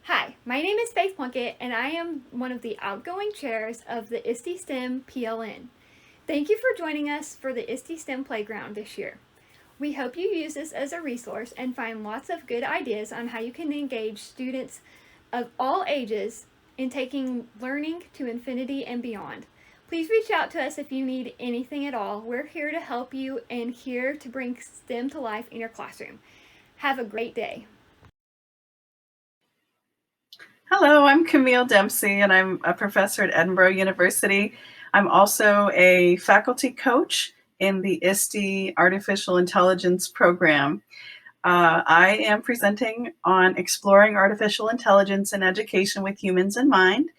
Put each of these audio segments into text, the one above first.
Hi, my name is Faith Plunkett, and I am one of the outgoing chairs of the ISTE STEM PLN. Thank you for joining us for the ISTE STEM Playground this year. We hope you use this as a resource and find lots of good ideas on how you can engage students of all ages in taking learning to infinity and beyond. Please reach out to us if you need anything at all. We're here to help you and here to bring STEM to life in your classroom. Have a great day. Hello, I'm Camille Dempsey, and I'm a professor at Edinburgh University. I'm also a faculty coach in the ISTE Artificial Intelligence program. I am presenting on exploring artificial intelligence in education with humans in mind.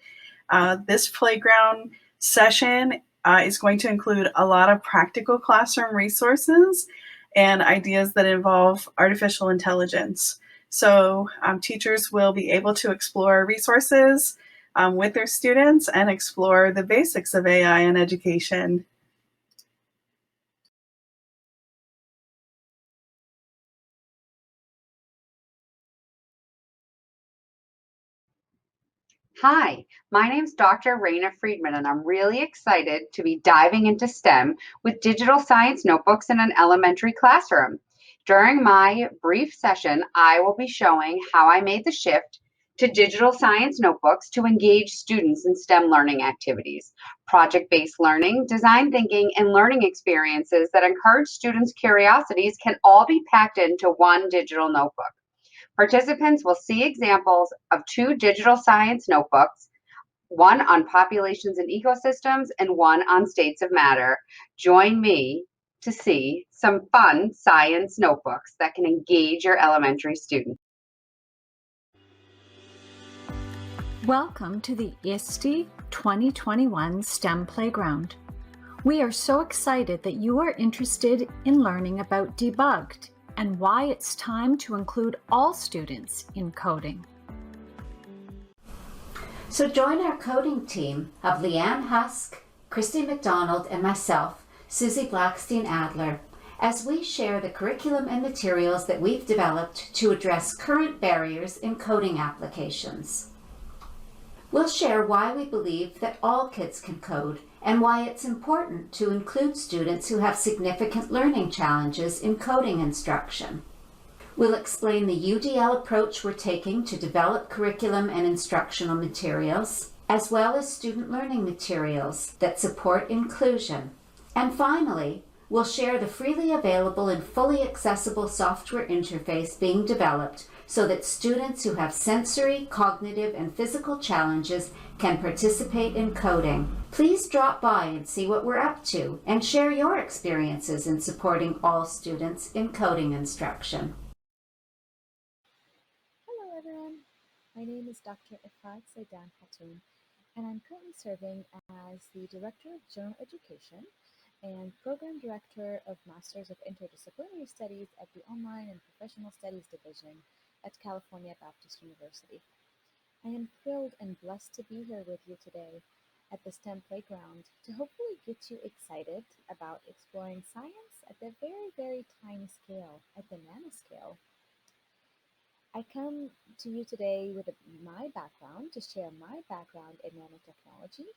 This playground session is going to include a lot of practical classroom resources and ideas that involve artificial intelligence. So teachers will be able to explore resources with their students and explore the basics of AI in education. Hi, my name is Dr. Raina Friedman, and I'm really excited to be diving into STEM with digital science notebooks in an elementary classroom. During my brief session, I will be showing how I made the shift to digital science notebooks to engage students in STEM learning activities. Project-based learning, design thinking, and learning experiences that encourage students' curiosities can all be packed into one digital notebook. Participants will see examples of two digital science notebooks, one on populations and ecosystems and one on states of matter. Join me to see some fun science notebooks that can engage your elementary students. Welcome to the ISTE 2021 STEM Playground. We are so excited that you are interested in learning about debugged and why it's time to include all students in coding. So join our coding team of Leanne Husk, Christy McDonald, and myself, Susie Blackstein Adler, as we share the curriculum and materials that we've developed to address current barriers in coding applications. We'll share why we believe that all kids can code and why it's important to include students who have significant learning challenges in coding instruction. We'll explain the UDL approach we're taking to develop curriculum and instructional materials, as well as student learning materials that support inclusion. And finally, we'll share the freely available and fully accessible software interface being developed so that students who have sensory, cognitive, and physical challenges can participate in coding. Please drop by and see what we're up to and share your experiences in supporting all students in coding instruction. Hello everyone, my name is Dr. Ifat Zaidan Khatoon, and I'm currently serving as the Director of General Education and Program Director of Masters of Interdisciplinary Studies at the Online and Professional Studies Division at California Baptist University. I am thrilled and blessed to be here with you today at the STEM Playground to hopefully get you excited about exploring science at the very, very tiny scale, at the nanoscale. I come to you today with my background to share my background in nanotechnology,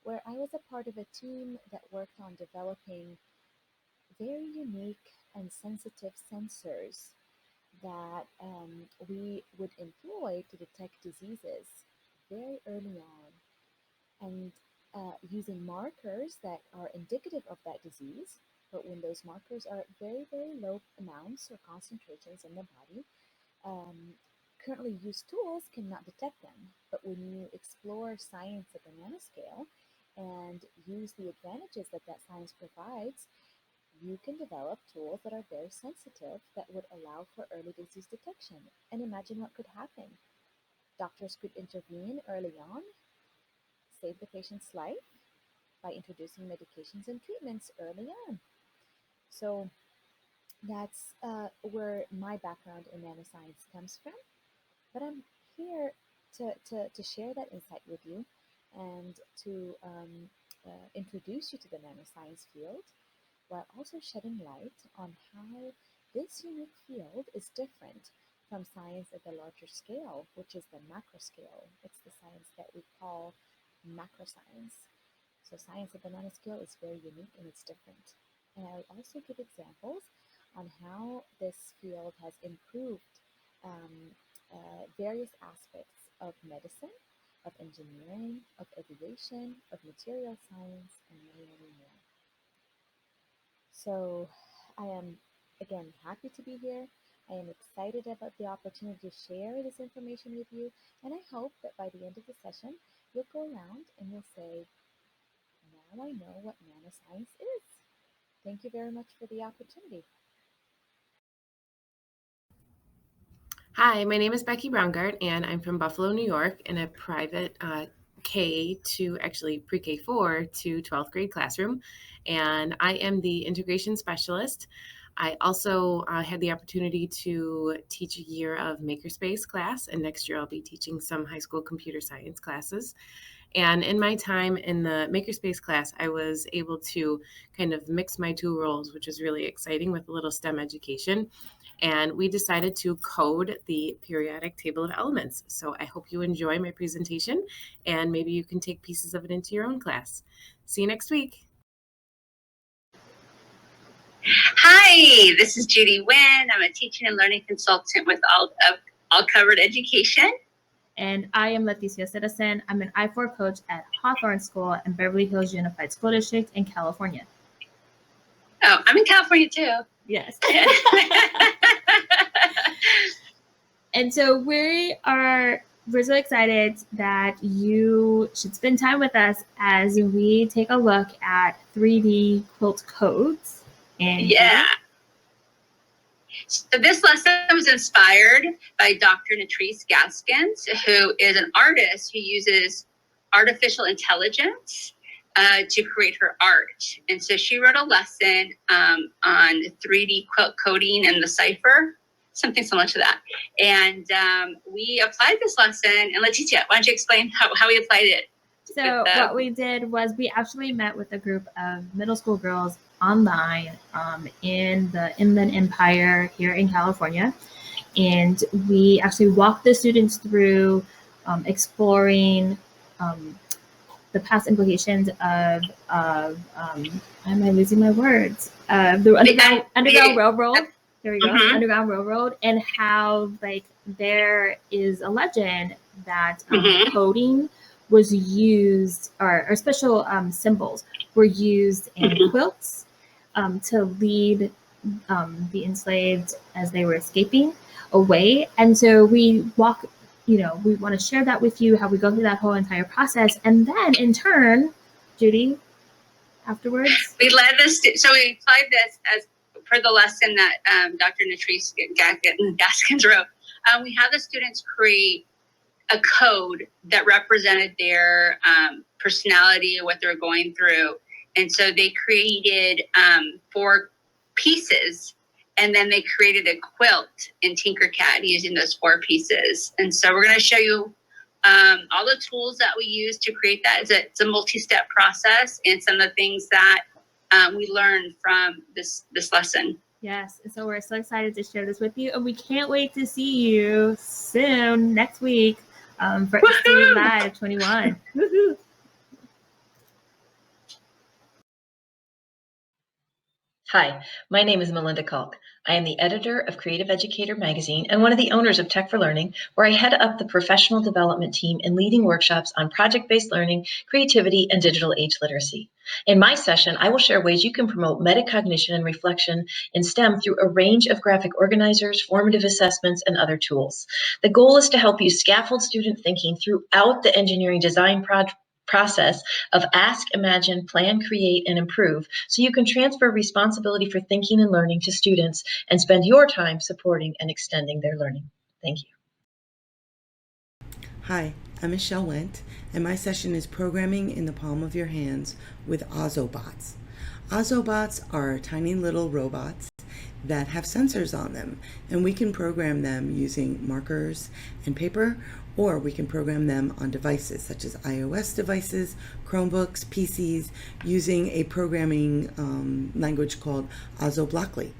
where I was a part of a team that worked on developing very unique and sensitive sensors that we would employ to detect diseases very early on, and using markers that are indicative of that disease. But when those markers are at very, very low amounts or concentrations in the body, um, currently used tools cannot detect them. But when you explore science at the nanoscale and use the advantages that that science provides, you can develop tools that are very sensitive that would allow for early disease detection. And imagine what could happen. Doctors could intervene early on, save the patient's life by introducing medications and treatments early on. So that's where my background in nanoscience comes from. But I'm here to share that insight with you and to introduce you to the nanoscience field while also shedding light on how this unique field is different from science at the larger scale, which is the macro scale. It's the science that we call macro science. So science at the nanoscale is very unique and it's different. And I will also give examples on how this field has improved various aspects of medicine, of engineering, of aviation, of material science, and many, many more. So I am, again, happy to be here. I am excited about the opportunity to share this information with you, and I hope that by the end of the session, you'll go around and you'll say, now I know what nanoscience is. Thank you very much for the opportunity. Hi, my name is Becky Braungart, and I'm from Buffalo, New York, in a private K to actually pre-K4 to 12th grade classroom. And I am the integration specialist. I also had the opportunity to teach a year of Makerspace class, and next year I'll be teaching some high school computer science classes. And in my time in the Makerspace class, I was able to kind of mix my two roles, which was really exciting with a little STEM education. And we decided to code the periodic table of elements. So I hope you enjoy my presentation, and maybe you can take pieces of it into your own class. See you next week. Hi, this is Judy Wynn. I'm a teaching and learning consultant with All Covered Education. And I am Leticia Citizen. I'm an I4 coach at Hawthorne School and Beverly Hills Unified School District in California. Oh, I'm in California too. Yes. And so we're so excited that you should spend time with us as we take a look at 3D quilt codes. And yeah. So this lesson was inspired by Dr. Natrice Gaskins, who is an artist who uses artificial intelligence to create her art. And so she wrote a lesson on 3D quilt coding and the cipher, something similar to that. And we applied this lesson. And Leticia, why don't you explain how we applied it? So what we did was we actually met with a group of middle school girls online in the Inland Empire here in California. And we actually walked the students through exploring the past implications of why am I losing my words? The Underground Railroad. There we go. Mm-hmm. Underground Railroad, and how like there is a legend that coding was used, or special symbols were used in quilts to lead the enslaved as they were escaping away. And so we want to share that with you, how we go through that whole entire process. And then in turn, Judy, afterwards. We led this, so we applied this as per the lesson that Dr. Natrice Gaskins wrote. We had the students create a code that represented their personality or what they were going through. And so they created 4 pieces, and then they created a quilt in Tinkercad using those 4 pieces. And so we're going to show you all the tools that we use to create that. It's a multi-step process, and some of the things that we learned from this lesson. Yes, so we're so excited to share this with you, and we can't wait to see you soon next week for STE Live 21. Woohoo! Hi, my name is Melinda Kalk. I am the editor of Creative Educator magazine and one of the owners of Tech for Learning, where I head up the professional development team in leading workshops on project-based learning, creativity, and digital age literacy. In my session, I will share ways you can promote metacognition and reflection in STEM through a range of graphic organizers, formative assessments, and other tools. The goal is to help you scaffold student thinking throughout the engineering design process of ask, imagine, plan, create, and improve, so you can transfer responsibility for thinking and learning to students and spend your time supporting and extending their learning. Thank you. Hi, I'm Michelle Wendt, and my session is Programming in the Palm of Your Hands with Ozobots. Ozobots are tiny little robots that have sensors on them, and we can program them using markers and paper, or we can program them on devices such as iOS devices, Chromebooks, PCs, using a programming language called Ozoblockly,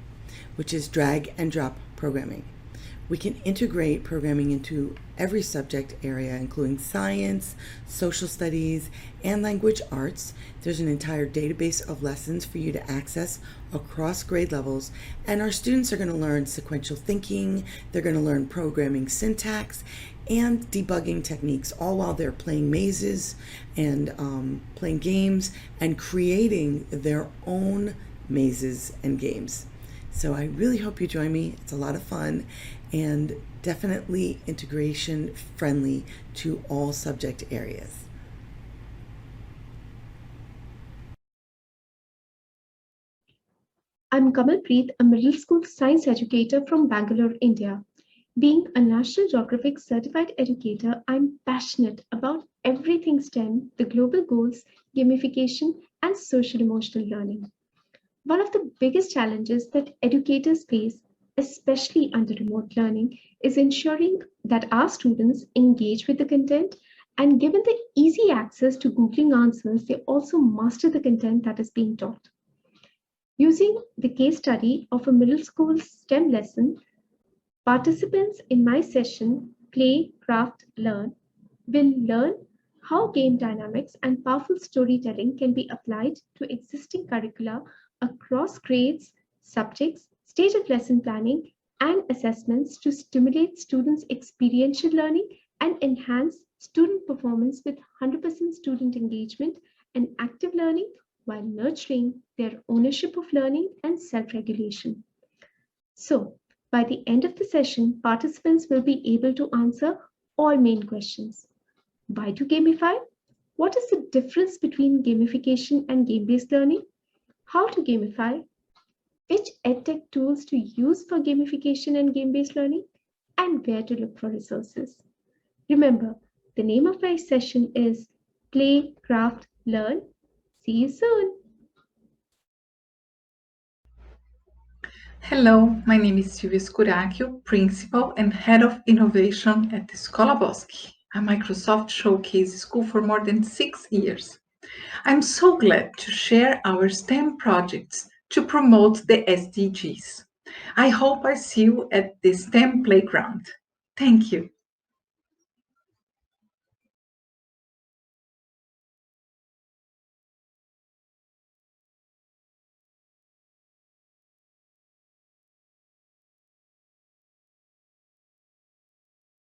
which is drag and drop programming. We can integrate programming into every subject area, including science, social studies, and language arts. There's an entire database of lessons for you to access across grade levels, and our students are going to learn sequential thinking, they're going to learn programming syntax, and debugging techniques, all while they're playing mazes and playing games and creating their own mazes and games. So I really hope you join me. It's a lot of fun and definitely integration friendly to all subject areas. I'm Kamalpreet, a middle school science educator from Bangalore, India. Being a National Geographic certified educator, I'm passionate about everything STEM, the global goals, gamification, and social emotional learning. One of the biggest challenges that educators face, especially under remote learning, is ensuring that our students engage with the content, and given the easy access to Googling answers, they also master the content that is being taught. Using the case study of a middle school STEM lesson, participants in my session, Play, Craft, Learn, will learn how game dynamics and powerful storytelling can be applied to existing curricula across grades, subjects, stage of lesson planning, and assessments to stimulate students' experiential learning and enhance student performance with 100% student engagement and active learning while nurturing their ownership of learning and self-regulation. So, by the end of the session, participants will be able to answer all main questions. Why to gamify? What is the difference between gamification and game-based learning? How to gamify? Which edtech tools to use for gamification and game-based learning? And where to look for resources. Remember, the name of my session is Play, Craft, Learn. See you soon. Hello, my name is Silvia Scuracchio, Principal and Head of Innovation at Escola Bosque, a Microsoft Showcase school for more than 6 years. I'm so glad to share our STEM projects to promote the SDGs. I hope I see you at the STEM playground. Thank you.